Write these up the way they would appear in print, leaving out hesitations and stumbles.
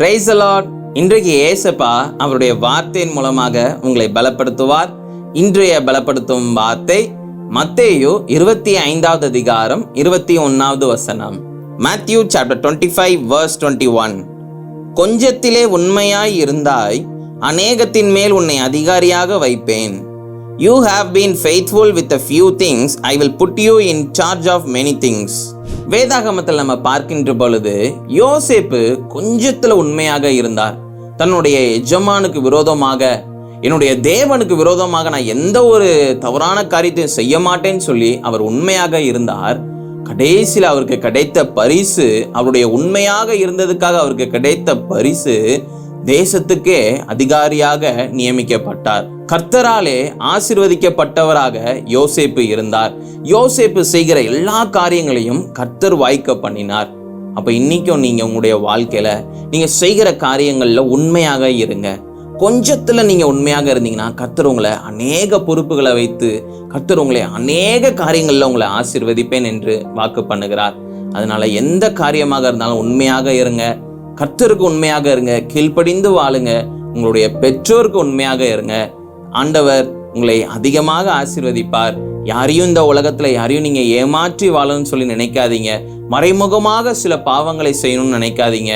Praise the Lord. இன்றைக்கு ஏசப்பா அவருடைய வார்த்தையின் மூலமாக உங்களை பலப்படுத்துவார். இன்றைய பலப்படுத்தும் வார்த்தை மத்தேயு 25வது அதிகாரம் 21வது வசனம். Matthew chapter 25 verse 21. கொஞ்சத்திலே உண்மையாய் இருந்தாய், அநேகத்தின் மேல் உன்னை அதிகாரியாக வைப்பேன். You have been faithful with a few things, I will put you in charge of many things. வேதாகமத்தில் நம்ம பார்க்கின்ற பொழுது யோசேப்பு கொஞ்சத்துல உண்மையாக இருந்தார். தன்னுடைய எஜமானுக்கு விரோதமாக, என்னுடைய தேவனுக்கு விரோதமாக நான் எந்த ஒரு தவறான காரியத்தையும் செய்ய மாட்டேன்னு சொல்லி அவர் உண்மையாக இருந்தார். கடைசியில் அவருக்கு கிடைத்த பரிசு, அவருடைய உண்மையாக இருந்ததுக்காக அவருக்கு கிடைத்த பரிசு, தேசத்துக்கே அதிகாரியாக நியமிக்கப்பட்டார். கர்த்தராலே ஆசீர்வதிக்கப்பட்டவராக யோசேப்பு இருந்தார். யோசேப்பு செய்கிற எல்லா காரியங்களையும் கர்த்தர் வாய்க்க பண்ணினார். அப்ப இன்னைக்கும் நீங்க உங்களுடைய வாழ்க்கையில நீங்க செய்கிற காரியங்கள்ல உண்மையாக இருங்க. கொஞ்சத்துல நீங்க உண்மையாக இருந்தீங்கன்னா கர்த்தர் உங்களை அநேக பொறுப்புகளை வைத்து, கர்த்தர் உங்களை அநேக காரியங்கள்ல உங்களை ஆசீர்வதிப்பேன் என்று வாக்கு பண்ணுகிறார். அதனால எந்த காரியமாக இருந்தாலும் உண்மையாக இருங்க, கர்த்தருக்கு உண்மையாக இருங்க, கீழ்ப்படிந்து வாழுங்க, உங்களுடைய பெற்றோருக்கு உண்மையாக இருங்க. ஆண்டவர் உங்களை அதிகமாக ஆசீர்வதிப்பார். யாரையும் இந்த உலகத்துல யாரையும் நீங்க ஏமாற்றி வாழணும்னு சொல்லி நினைக்காதீங்க. மறைமுகமாக சில பாவங்களை செய்யணும்னு நினைக்காதீங்க.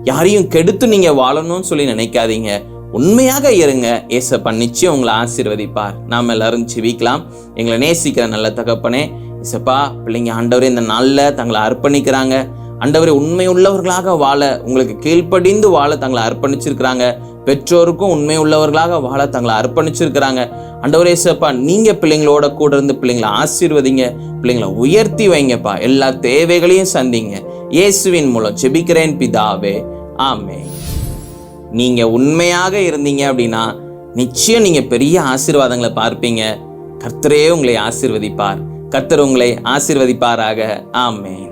யாரையும் கெடுத்து நீங்க வாழணும்னு சொல்லி நினைக்காதீங்க. உண்மையாக இருங்க. ஏசப்பா நிச்சயம் உங்களை ஆசீர்வதிப்பார். நாம் எல்லாரும் ஜெபிக்கலாம். எங்களை நேசிக்கிற நல்ல தகப்பனே, ஏசப்பா பிள்ளைங்க ஆண்டவரே இந்த நாள்ல தங்களை அர்ப்பணிக்கிறாங்க. ஆண்டவரே உண்மை உள்ளவர்களாக வாழ, உங்களுக்கு கீழ்ப்படிந்து வாழ தங்களை அர்ப்பணிச்சிருக்கிறாங்க. பெற்றோருக்கும் உண்மை உள்ளவர்களாக வாழ தங்களை அர்ப்பணிச்சிருக்கிறாங்க. ஆண்டவரே ஏசப்பா நீங்க பிள்ளைங்களோட கூட இருந்து பிள்ளைங்களை ஆசீர்வதிங்க, பிள்ளைங்களை உயர்த்தி வைங்கப்பா. எல்லா தேவைகளையும் சந்திங்க. இயேசுவின் மூலம் ஜெபிக்கிறேன் பிதாவே, ஆமென். நீங்க உண்மையாக இருந்தீங்க அப்படின்னா நிச்சயம் நீங்க பெரிய ஆசீர்வாதங்களை பார்ப்பீங்க. கர்த்தரே உங்களை ஆசீர்வதிப்பார். கர்த்தர் உங்களை ஆசீர்வதிப்பாராக. ஆமென்.